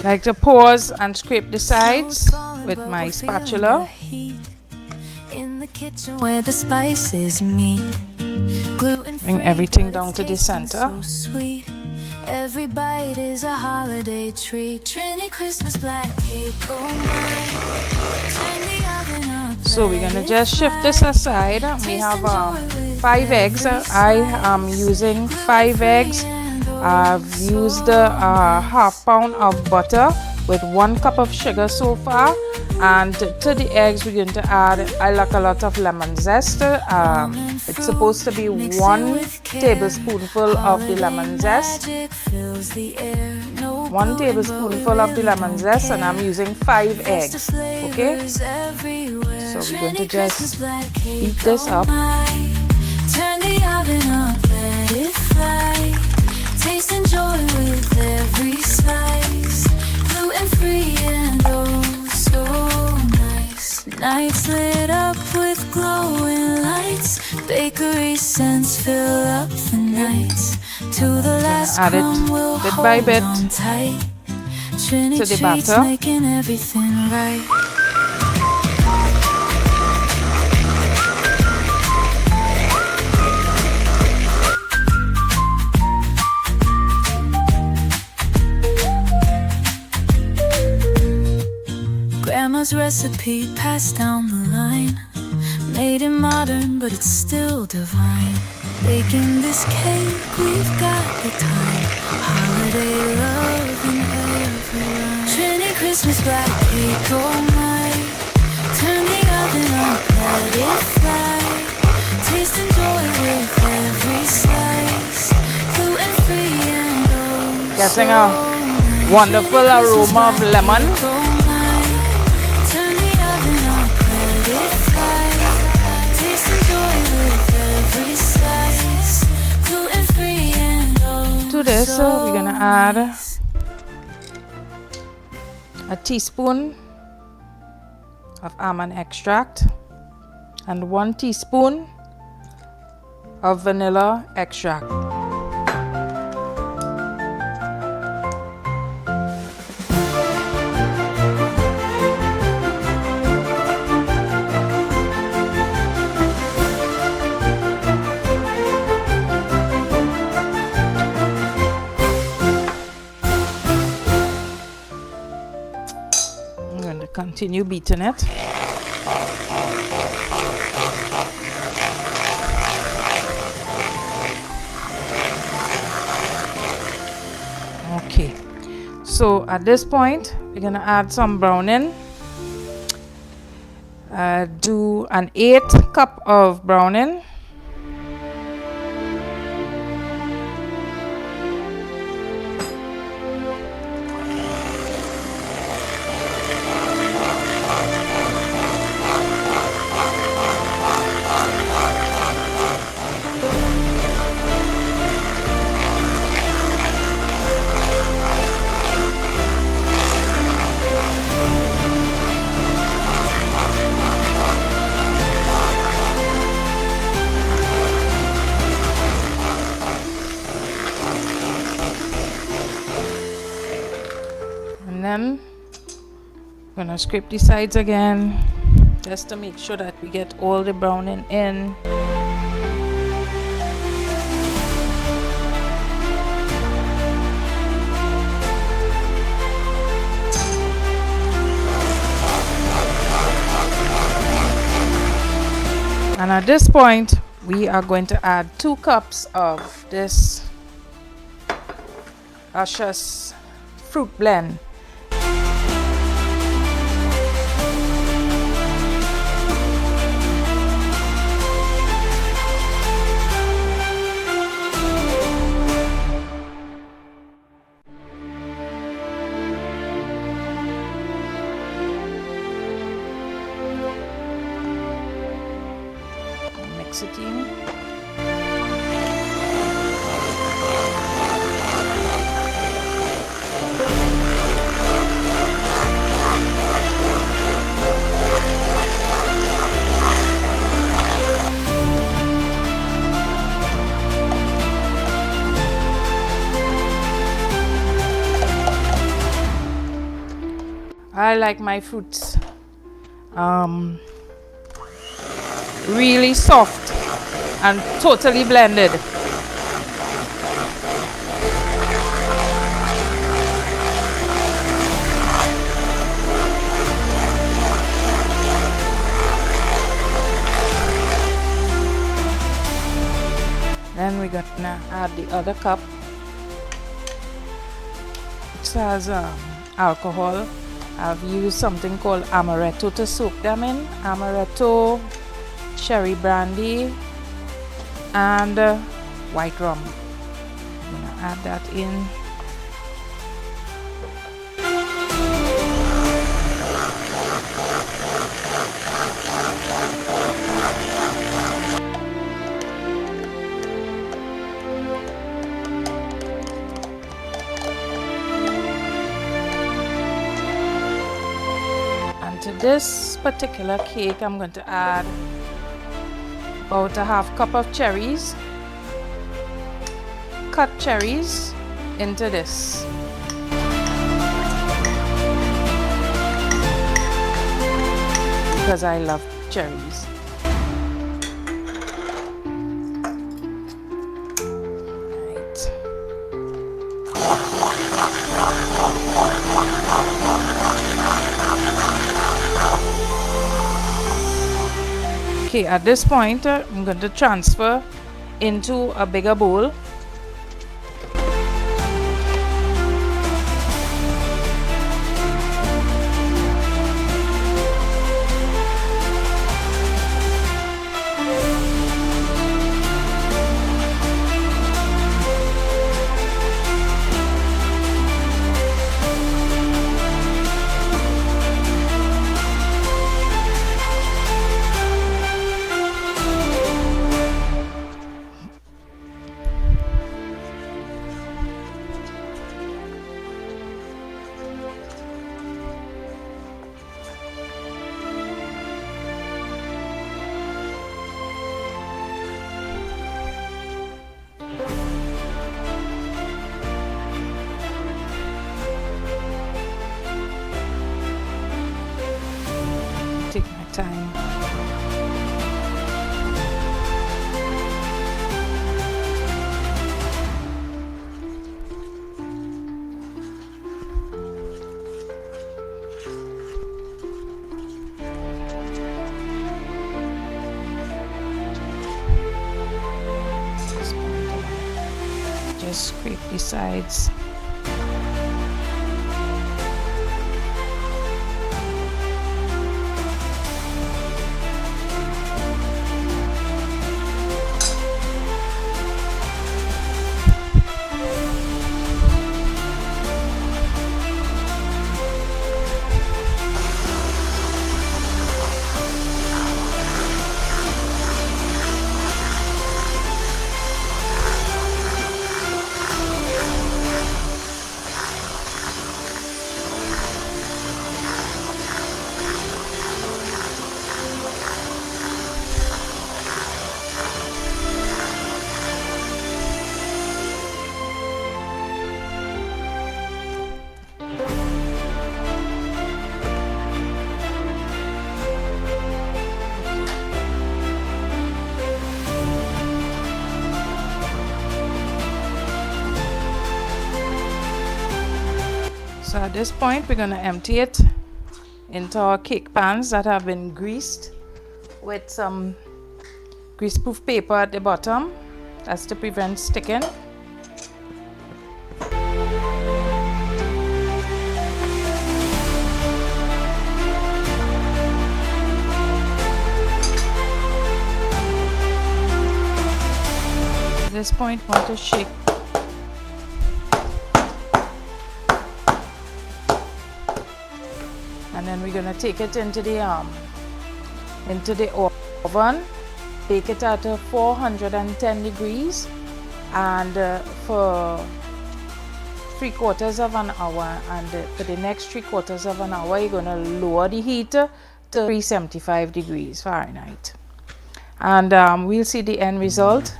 like to pause and scrape the sides with my spatula. In the kitchen where the spices meet. Bring everything down to the center. So sweet. Every bite is a holiday treat. Trini Christmas black cake, oh my. Turn the oven up. So we're gonna just shift this aside. We have 5 eggs. I am using 5 eggs. I've used half pound of butter with 1 cup of sugar so far, and to the eggs we're going to add I like a lot of lemon zest. It's supposed to be 1 tablespoonful of the lemon zest, 1 tablespoonful of the lemon zest, and I'm using 5 eggs. Okay, so we're going to just beat this up. Turn the oven up, let it fry. Taste and joy with every slice. Gluten free and oh so nice. Nights lit up with glowing lights. Bakery scents fill up the nights. To the last crumb we'll bit by bit on tight. Trini to the treats batter. making everything right. Grandma's recipe passed down the line. Made it modern, but it's still divine. Baking this cake, we've got the time. Holiday love in every line. Trini Christmas black cake, oh my. Turn the oven up, let it fly. Taste and joy with every slice. Gluten free and oh Getting a wonderful aroma of lemon. To this we're gonna add a teaspoon of almond extract and 1 teaspoon of vanilla extract. Continue beating it. Okay, so at this point we're gonna add some browning. Do an 1/8 cup of browning. Then I'm gonna scrape the sides again just to make sure that we get all the browning in. And at this point we are going to add 2 cups of this luscious fruit blend. Mix it in. I like my fruits really soft and totally blended. Then we're gonna add the other cup. It has alcohol. I've used something called amaretto to soak them in. Amaretto, cherry brandy, and white rum. I'm gonna add that in. To this particular cake, I'm going to add about a half cup of cherries, cut cherries into this. Because I love cherries. Okay, at this point, I'm going to transfer into a bigger bowl. Take my time. Just scrape the sides. So at this point, we're going to empty it into our cake pans that have been greased with some greaseproof paper at the bottom. That's to prevent sticking. At this point, want to shake. And then we're gonna take it into the oven, bake it at 410 degrees, and for 3/4 of an hour. And for the next 3/4 of an hour, you're gonna lower the heat to 375 degrees Fahrenheit. And we'll see the end result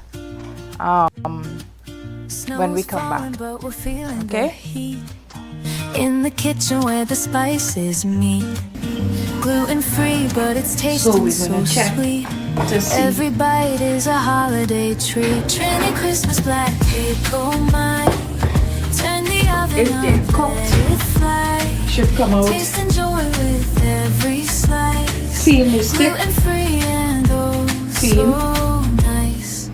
when we come back. Okay. In the kitchen where the spices meet. Gluten-free, but it's tasting so sweet. Every bite is a holiday treat. Trini Christmas black cake, oh my. Turn the oven on, let it fly. Should come out. Taste and joy with every slice. Feel the stick. Gluten-free and oh so nice.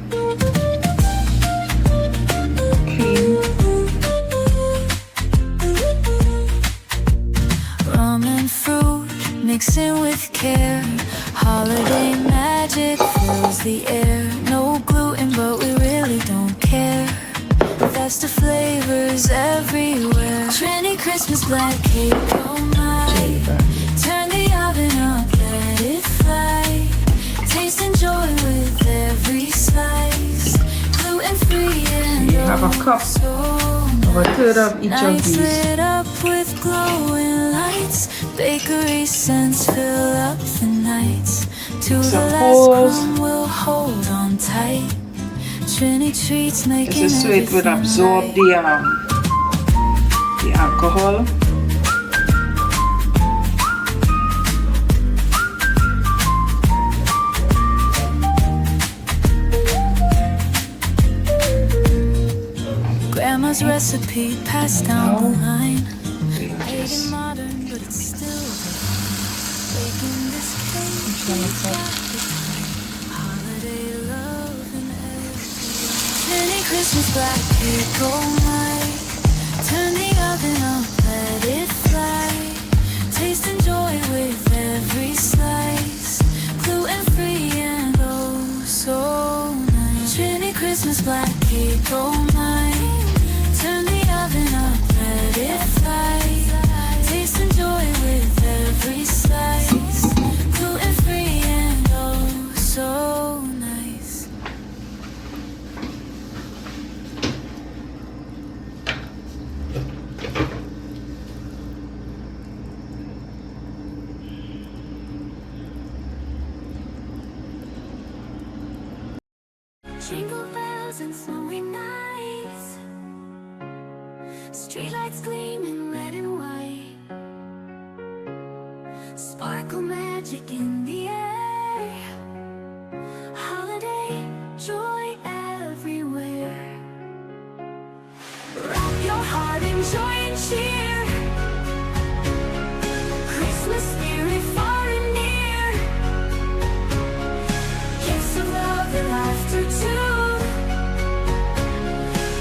Cream. Rum and fruit, mixing with care. Holiday magic fills the air. No gluten, but we really don't care. Festive flavors everywhere. Trini Christmas black cake, oh my. Turn the oven up, let it fly. Taste and joy with every slice. Gluten-free and You have a cup so of a third of each of nights these. lit up with glowing lights. Bakery scents fill up the nights. To the last crumb we'll hold on tight. Trini treats making This is so it would absorb the alcohol. Grandma's recipe passed down the line. Made it Yes. modern, but it's still baking this cake. We've got the time. Holiday love and everything. Trini Christmas black cake, oh my. Turn the oven up, let it fly. Taste and joy with every slice. Gluten-free and oh so nice. Trini Christmas black cake, oh my. Turn the oven up, let it fly. Taste and joy with every slice. Gluten-free and oh so nice. Jingle bells and snowy nights. Streetlights gleaming red and white. Sparkle magic in the air. Holiday joy everywhere. Wrap your heart in joy and cheer. Christmas spirit far and near. Gifts of love and laughter too.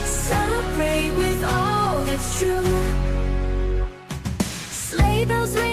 Celebrate with all that's true. Sleigh bells ring.